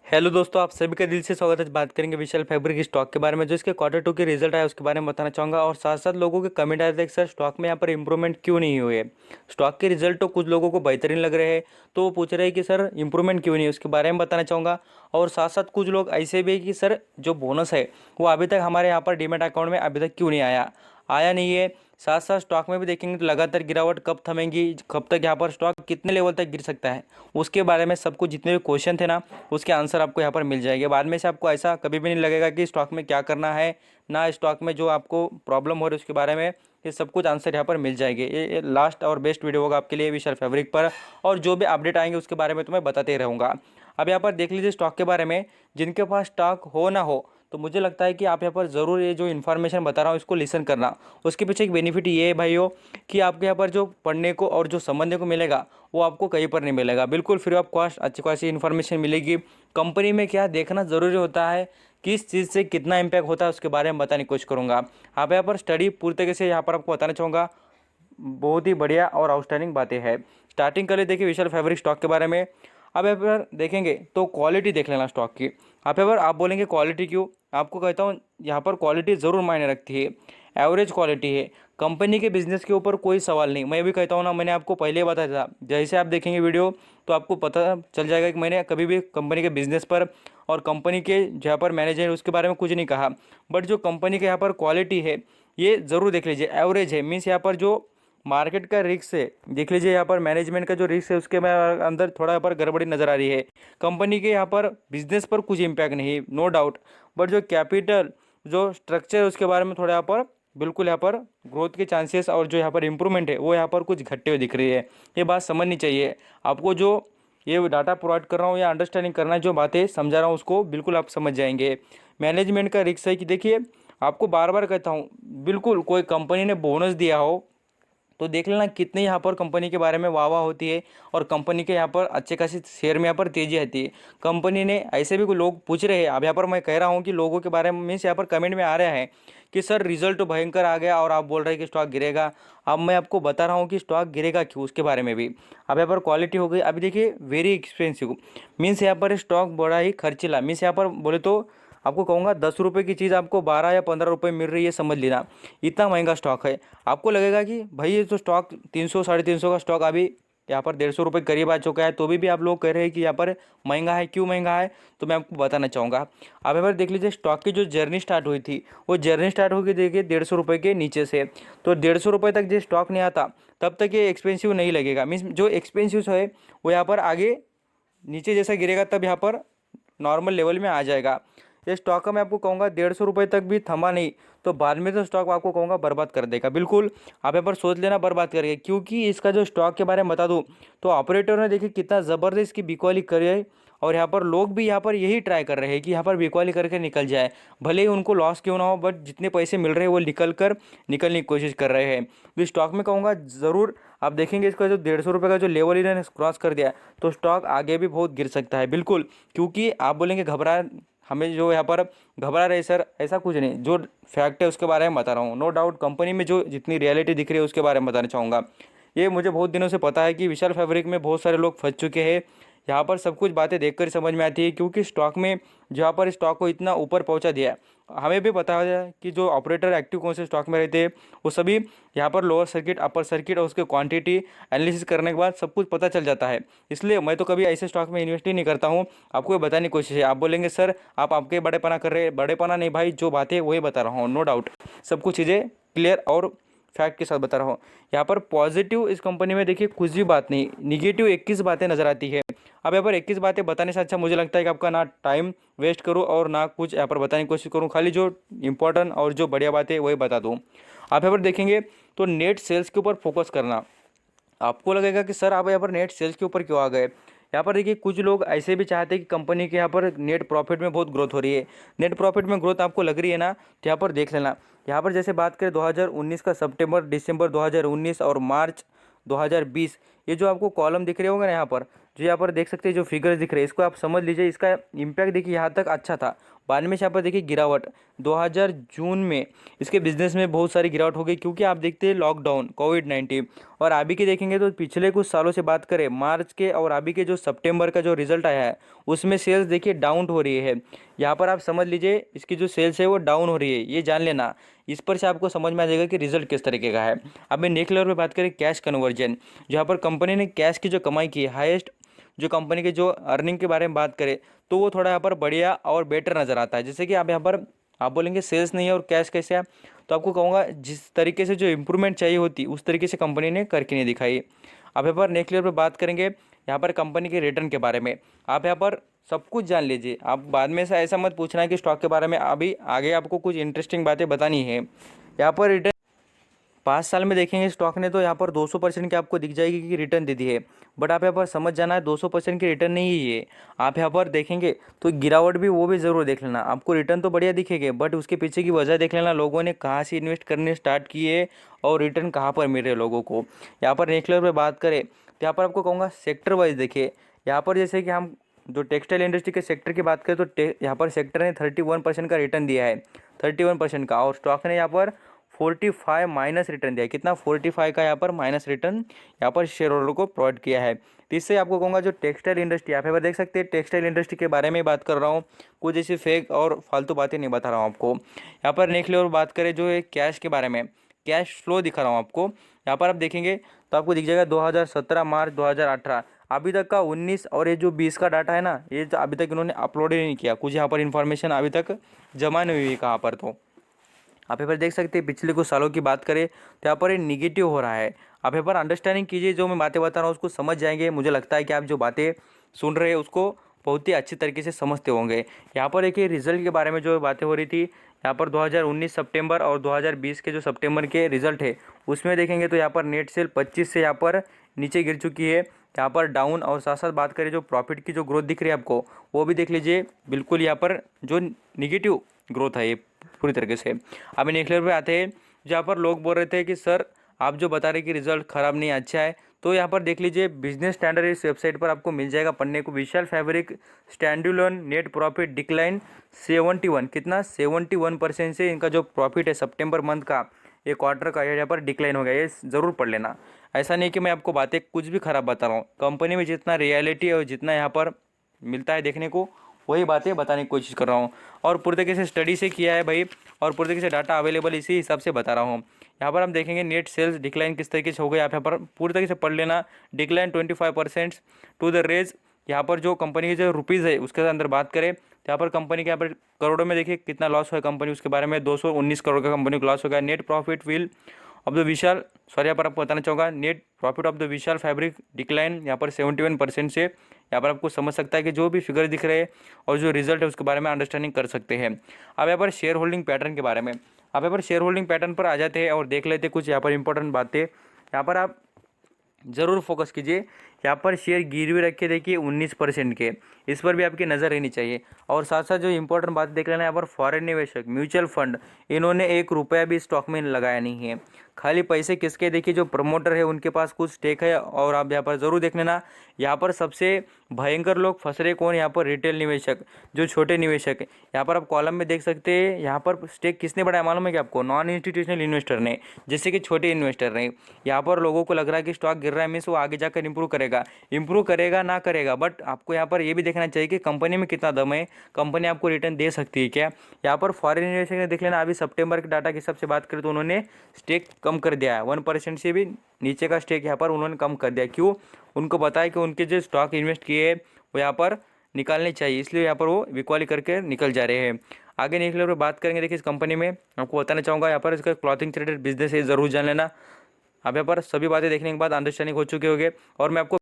Hello दोस्तों, आप सभी का दिल से स्वागत है। बात करेंगे विशाल फैब्रिक स्टॉक के बारे में, जो इसके क्वार्टर टू के रिजल्ट आया उसके बारे में बताना चाहूँगा। और साथ साथ लोगों के कमेंट आए थे कि सर स्टॉक में यहाँ पर इंप्रूवमेंट क्यों नहीं हुई है। स्टॉक के रिजल्ट तो कुछ लोगों को बेहतरीन लग रहे हैं, तो वो पूछ रहे हैं कि सर इंप्रूवमेंट क्यों नहीं है, उसके बारे में बताना चाहूँगा। और साथ साथ कुछ लोग ऐसे भी है कि सर जो बोनस है वो अभी तक हमारे यहाँ पर डीमैट अकाउंट में अभी तक क्यों नहीं आया आया नहीं है। साथ साथ स्टॉक में भी देखेंगे तो लगातार गिरावट कब थमेंगी, कब तक यहाँ पर स्टॉक कितने लेवल तक गिर सकता है, उसके बारे में सब कुछ जितने भी क्वेश्चन थे ना उसके आंसर आपको यहाँ पर मिल जाएंगे। बाद में से आपको ऐसा कभी भी नहीं लगेगा कि स्टॉक में क्या करना है, ना स्टॉक में जो आपको प्रॉब्लम हो रही है उसके बारे में, ये सब कुछ आंसर यहाँ पर मिल जाएंगे। ये लास्ट और बेस्ट वीडियो होगा आपके लिए विशाल फैब्रिक पर, और जो भी अपडेट आएंगे उसके बारे में तो मैं बताते रहूँगा। अब यहाँ पर देख लीजिए स्टॉक के बारे में, जिनके पास स्टॉक हो ना हो तो मुझे लगता है कि आप यहाँ पर ज़रूर ये जो इन्फॉर्मेशन बता रहा हूँ इसको लिसन करना। उसके पीछे एक बेनिफिट ये है भाइयों कि आपके यहाँ पर जो पढ़ने को और जो समझने को मिलेगा वो आपको कहीं पर नहीं मिलेगा। बिल्कुल फ्री ऑफ कॉस्ट अच्छी खासी इन्फॉर्मेशन मिलेगी। कंपनी में क्या देखना ज़रूरी होता है, किस चीज़ से कितना इम्पैक्ट होता है उसके बारे में बताने की कोशिश करूँगा। आप यहाँ पर स्टडी पूरी तरीके से यहाँ पर आपको बताना चाहूँगा। बहुत ही बढ़िया और आउटस्टैंडिंग बातें हैं। स्टार्टिंग कर ले देखिए विशाल फैब्रिक स्टॉक के बारे में। अब यहाँ पर देखेंगे तो क्वालिटी देख लेना स्टॉक की। आप यहाँ पर आप बोलेंगे क्वालिटी क्यों, आपको कहता हूँ यहाँ पर क्वालिटी ज़रूर मायने रखती है। एवरेज क्वालिटी है, कंपनी के बिजनेस के ऊपर कोई सवाल नहीं। मैं भी कहता हूँ ना, मैंने आपको पहले बताया था, जैसे आप देखेंगे वीडियो तो आपको पता चल जाएगा कि मैंने कभी भी कंपनी के बिजनेस पर और कंपनी के जहाँ पर मैनेजर है उसके बारे में कुछ नहीं कहा। बट जो कंपनी के यहाँ पर क्वालिटी है ये ज़रूर देख लीजिए। एवरेज है मीन्स यहाँ पर जो मार्केट का रिस्क है देख लीजिए, यहाँ पर मैनेजमेंट का जो रिस्क है उसके अंदर थोड़ा यहाँ पर गड़बड़ी नज़र आ रही है। कंपनी के यहाँ पर बिजनेस पर कुछ इम्पैक्ट नहीं, नो डाउट। बट जो कैपिटल जो स्ट्रक्चर है उसके बारे में थोड़ा यहाँ पर बिल्कुल यहाँ पर ग्रोथ के चांसेस और जो यहाँ पर इम्प्रूवमेंट है वो यहाँ पर कुछ घटते हुए दिख रही है। ये बात समझनी चाहिए आपको। जो ये डाटा प्रोवाइड कर रहा हूँ या अंडरस्टैंडिंग करना है, जो बातें समझा रहा हूँ उसको बिल्कुल आप समझ जाएंगे। मैनेजमेंट का रिस्क है कि देखिए, आपको बार बार कहता हूँ, बिल्कुल कोई कंपनी ने बोनस दिया हो तो देख लेना कितने यहाँ पर कंपनी के बारे में वाह वाह होती है और कंपनी के यहाँ पर अच्छे खासी शेयर में यहाँ पर तेजी आती है। कंपनी ने ऐसे भी कोई लोग पूछ रहे हैं, अब यहाँ पर मैं कह रहा हूँ कि लोगों के बारे में मीन्स यहाँ पर कमेंट में आ रहा है कि सर रिजल्ट तो भयंकर आ गया और आप बोल रहे हैं कि स्टॉक गिरेगा। अब मैं आपको बता रहा हूँ कि स्टॉक गिरेगा क्यों उसके बारे में भी। अब यहाँ पर क्वालिटी हो गई। अभी देखिए वेरी एक्सपेंसिव मीन्स यहाँ पर स्टॉक बड़ा ही खर्चीला, मीन्स यहाँ पर बोले तो आपको कहूँगा 10 रुपये की चीज़ आपको 12 या 15 रुपये मिल रही है, समझ लेना इतना महंगा स्टॉक है। आपको लगेगा कि भाई ये तो स्टॉक 300 350 का स्टॉक अभी यहाँ पर 150 रुपये करीब आ चुका है, तो भी आप लोग कह रहे हैं कि यहाँ पर महंगा है। क्यों महंगा है तो मैं आपको बताना चाहूँगा। आप यहाँ पर देख लीजिए स्टॉक की जो जर्नी स्टार्ट हुई थी वो जर्नी स्टार्ट होगी देखिए 150 रुपये के नीचे से। तो 150 रुपये तक जो स्टॉक नहीं आता तब तक ये एक्सपेंसिव नहीं लगेगा। मीन्स जो एक्सपेंसिव है वो यहाँ पर आगे नीचे जैसा गिरेगा तब यहाँ पर नॉर्मल लेवल में आ जाएगा। ये स्टॉक का मैं आपको कहूँगा 150 रुपये तक भी थमा नहीं तो बाद में तो स्टॉक आपको कहूँगा बर्बाद कर देगा। बिल्कुल आप यहाँ पर सोच लेना बर्बाद करेगा, क्योंकि इसका जो स्टॉक के बारे में बता दूँ तो ऑपरेटर ने देखिए कितना ज़बरदस्त इसकी बिकवाली करी है। और यहाँ पर लोग भी यहाँ पर यही ट्राई कर रहे हैं कि यहाँ पर बिकवाली करके निकल जाए, भले ही उनको लॉस क्यों ना हो, बट जितने पैसे मिल रहे हैं वो निकलने की कोशिश कर रहे हैं। तो स्टॉक में कहूँगा ज़रूर आप देखेंगे इसका जो 150 रुपये का जो लेवल इन्होंने क्रॉस कर दिया तो स्टॉक आगे भी बहुत गिर सकता है। बिल्कुल, क्योंकि आप बोलेंगे घबरा, हमें जो यहाँ पर घबरा रहे सर, ऐसा कुछ नहीं। जो फैक्ट है उसके बारे में बता रहा हूँ। नो डाउट कंपनी में जो जितनी रियलिटी दिख रही है उसके बारे में बताना चाहूँगा। ये मुझे बहुत दिनों से पता है कि विशाल फैब्रिक में बहुत सारे लोग फंस चुके हैं। यहाँ पर सब कुछ बातें देखकर समझ में आती है, क्योंकि स्टॉक में जहाँ पर स्टॉक को इतना ऊपर पहुँचा दिया, हमें भी पता है कि जो ऑपरेटर एक्टिव कौन से स्टॉक में रहते हैं वो सभी यहाँ पर लोअर सर्किट अपर सर्किट और उसके क्वांटिटी एनालिसिस करने के बाद सब कुछ पता चल जाता है। इसलिए मैं तो कभी ऐसे स्टॉक में इन्वेस्ट ही नहीं करता हूँ। आपको ये बताने की कोशिश है। आप बोलेंगे सर आप आपके बड़ेपना कर रहे हैं, बड़ेपना नहीं भाई, जो बातें वही बता रहा हूँ। नो डाउट सब कुछ चीज़ें क्लियर और फैक्ट के साथ बता रहा हूँ। यहाँ पर पॉजिटिव इस कंपनी में देखिए कुछ भी बात नहीं, निगेटिव 21 बातें नजर आती है। अब यहाँ पर 21 बातें बताने से अच्छा मुझे लगता है कि आपका ना टाइम वेस्ट करूँ और ना कुछ यहाँ पर बताने की कोशिश करूँ, खाली जो इंपॉर्टेंट और जो बढ़िया बातें वही बता दूँ। आप यहाँ पर देखेंगे तो नेट सेल्स के ऊपर फोकस करना। आपको लगेगा कि सर आप यहाँ पर नेट सेल्स के ऊपर क्यों आ गए। यहाँ पर देखिए कुछ लोग ऐसे भी चाहते हैं कि कंपनी के यहाँ पर नेट प्रॉफिट में बहुत ग्रोथ हो रही है। नेट प्रॉफिट में ग्रोथ आपको लग रही है ना, तो यहाँ पर देख लेना। यहाँ पर जैसे बात करें 2019 का सितंबर दिसंबर 2019 और मार्च 2020, ये जो आपको कॉलम दिख रहे होंगे ना, यहाँ पर जो यहाँ पर देख सकते हैं जो फिगर्स दिख रहे हैं इसको आप समझ लीजिए, इसका इम्पैक्ट देखिए यहाँ तक अच्छा था, बाद में से यहाँ पर देखिए गिरावट 2000 जून में इसके बिजनेस में बहुत सारी गिरावट हो गई, क्योंकि आप देखते हैं लॉकडाउन कोविड-19। और अभी के देखेंगे तो पिछले कुछ सालों से बात करें मार्च के और अभी के जो सितंबर का जो रिजल्ट आया है उसमें सेल्स देखिए डाउन हो रही है। यहाँ पर आप समझ लीजिए इसकी जो सेल्स है वो डाउन हो रही है, ये जान लेना। इस पर से आपको समझ में आ जाएगा कि रिजल्ट किस तरीके का है। अब मैं नेक्स्ट लेवल पे बात करें कैश कन्वर्जन, जहाँ पर कंपनी ने कैश की जो कमाई की है हाईएस्ट, जो कंपनी के जो अर्निंग के बारे में बात करें तो वो थोड़ा यहाँ पर बढ़िया और बेटर नज़र आता है। जैसे कि आप यहाँ पर आप बोलेंगे सेल्स नहीं है और कैश कैसे है, तो आपको कहूँगा जिस तरीके से जो इम्प्रूवमेंट चाहिए होती उस तरीके से कंपनी ने करके नहीं दिखाई। अब यहाँ पर नेक्स्ट लेवल पर बात करेंगे यहाँ पर कंपनी के रिटर्न के बारे में। आप यहाँ पर सब कुछ जान लीजिए, आप बाद में से ऐसा मत पूछना है कि स्टॉक के बारे में अभी आगे आपको कुछ इंटरेस्टिंग बातें बतानी है। यहाँ पर रिटर्न 5 साल में देखेंगे स्टॉक ने तो यहाँ पर 200% की आपको दिख जाएगी कि रिटर्न दे दी है। बट आप यहाँ पर समझ जाना है 200% की रिटर्न नहीं है ये। आप यहाँ पर देखेंगे तो गिरावट भी वो भी ज़रूर देख लेना, आपको रिटर्न तो बढ़िया दिखेगा बट उसके पीछे की वजह देख लेना, लोगों ने कहाँ से इन्वेस्ट करने स्टार्ट किए और रिटर्न कहाँ पर मिल रहे लोगों को। यहाँ पर नेक्स्ट लेवल पर बात करें तो यहाँ पर आपको कहूँगा सेक्टर वाइज देखिए, यहाँ पर जैसे कि हम जो टेक्सटाइल इंडस्ट्री के सेक्टर की बात करें तो यहाँ पर सेक्टर ने 31% का रिटर्न दिया है, 31% का। और स्टॉक ने यहाँ पर 45 माइनस रिटर्न दिया है। कितना? 45 का यहाँ पर माइनस रिटर्न यहाँ पर शेयर होल्डर को प्रोवाइड किया है। तो इससे आपको कहूँगा जो टेक्सटाइल इंडस्ट्री, आप यहाँ पर देख सकते हैं टेक्सटाइल इंडस्ट्री के बारे में बात कर रहा हूँ, कुछ ऐसी फेक और फालतू बातें नहीं बता रहा हूँ आपको। यहाँ पर नेक्स्ट लेवल बात करें जो है कैश के बारे में, कैश फ्लो दिखा रहा हूँ आपको। यहाँ पर आप देखेंगे तो आपको दिख जाएगा 2017 मार्च 2018 अभी तक का 19 और ये जो 20 का डाटा है ना, ये अभी तक इन्होंने अपलोड ही नहीं किया, कुछ यहाँ पर इन्फॉर्मेशन अभी तक जमा नहीं हुई कहाँ पर। तो आप यहाँ पर देख सकते हैं पिछले कुछ सालों की बात करें तो यहाँ पर ये निगेटिव हो रहा है। आप यहाँ पर अंडरस्टैंडिंग कीजिए, जो मैं बातें बता रहा हूँ उसको समझ जाएंगे। मुझे लगता है कि आप जो बातें सुन रहे हैं उसको बहुत ही अच्छी तरीके से समझते होंगे। यहाँ पर देखिए रिजल्ट के बारे में जो बातें हो रही थी, यहाँ पर 2019 सितंबर और 2020 के जो सितंबर के रिजल्ट है उसमें देखेंगे तो यहाँ पर नेट सेल 25 से यहाँ पर नीचे गिर चुकी है, यहाँ पर डाउन। और साथ साथ बात करें जो प्रॉफिट की जो ग्रोथ दिख रही है आपको वो भी देख लीजिए, बिल्कुल यहाँ पर जो निगेटिव ग्रोथ है ये पूरी तरीके से। अब नेक्स्ट लेवल पे आते हैं जहाँ पर लोग बोल रहे थे कि सर आप जो बता रहे कि रिजल्ट ख़राब नहीं अच्छा है, तो यहाँ पर देख लीजिए बिजनेस स्टैंडर्ड इस वेबसाइट पर आपको मिल जाएगा पढ़ने को। Vishal fabric standalone net profit decline 71, कितना? 71% से इनका जो प्रॉफिट है सितंबर मंथ का, ये क्वार्टर का यहाँ पर डिक्लाइन हो गया, ये ज़रूर पढ़ लेना। ऐसा नहीं कि मैं आपको बातें कुछ भी ख़राब बता रहा हूँ, कंपनी में जितना रियलिटी है और जितना यहाँ पर मिलता है देखने को वही बातें बताने की कोशिश कर रहा हूँ। और पूरी तरीके से स्टडी से किया है भाई, और पूरी तरीके से डाटा अवेलेबल इसी हिसाब से बता रहा हूँ। यहाँ पर हम देखेंगे नेट सेल्स डिक्लाइन किस तरीके से हो गया, आप यहाँ पर पूरी तरीके से पढ़ लेना। डिक्लाइन 25% टू द रेज, यहाँ पर जो कंपनी की जो रुपीज़ है उसके अंदर बात करें तो यहाँ पर कंपनी के यहाँ पर करोड़ों में देखिए कितना लॉस हुआ कंपनी, उसके बारे में 219 करोड़ का कंपनी को लॉस हो गया। Net profit will of the Vishal, sorry यहाँ पर आपको बताना चाहूँगा, net profit of the Vishal fabric decline यहाँ पर 71% से। यहाँ पर आपको समझ सकता है कि जो भी फिगर दिख रहे हैं और जो रिजल्ट है उसके बारे में अंडरस्टैंडिंग कर सकते हैं। अब यहाँ पर शेयर होल्डिंग पैटर्न के बारे में, अब यहाँ पर शेयर होल्डिंग पैटर्न पर आ जाते हैं और देख लेते हैं कुछ यहाँ पर इंपॉर्टेंट बातें। यहाँ पर आप ज़रूर फोकस कीजिए, यहाँ पर शेयर गिरवी रखे देखिए 19% के, इस पर भी आपकी नज़र रहनी चाहिए। और साथ साथ जो इंपॉर्टेंट बात देख लेना, यहाँ पर फॉरेन निवेशक म्यूचुअल फंड इन्होंने 1 रुपया भी स्टॉक में लगाया नहीं है, खाली पैसे किसके देखिए जो प्रमोटर है उनके पास कुछ स्टेक है। और आप यहाँ पर ज़रूर देख लेना, यहाँ पर सबसे भयंकर लोग फंस रहे कौन? यहाँ पर रिटेल निवेशक, जो छोटे निवेशक है। यहाँ पर आप कॉलम में देख सकते हैं, यहाँ पर स्टेक किसने बढ़ाया मालूम है कि आपको? नॉन इंस्टीट्यूशनल इन्वेस्टर ने, जैसे कि छोटे इन्वेस्टर ने। यहाँ पर लोगों को लग रहा है कि स्टॉक गिर रहा है मीन्स वो आगे जाकर इंप्रूव करेगा ना करेगा, बट आपको यहाँ पर ये भी देखना चाहिए कि कंपनी में कितना दम है, कंपनी आपको रिटर्न दे सकती है क्या। यहाँ पर फॉरेन इन्वेस्टर ने देख लेना, अभी सितंबर के डाटा के हिसाब से बात करें तो उन्होंने स्टेक कम कर दिया है, 1% से भी नीचे का स्टेक यहाँ पर उन्होंने कम कर दिया। क्यों? उनको बताया कि उनके जो स्टॉक इन्वेस्ट किए वो यहाँ पर निकालने चाहिए, इसलिए यहाँ पर वो बिकवाली करके निकल जा रहे हैं। आगे निकले पर बात करेंगे, देखिए इस कंपनी में आपको बताना चाहूँगा, यहाँ पर इसका क्लॉथिंग से रिलेटेड बिजनेस है, ज़रूर जान लेना। अब यहाँ पर सभी बातें देखने के बाद अंडरस्टैंडिंग हो चुके होंगे। और मैं आपको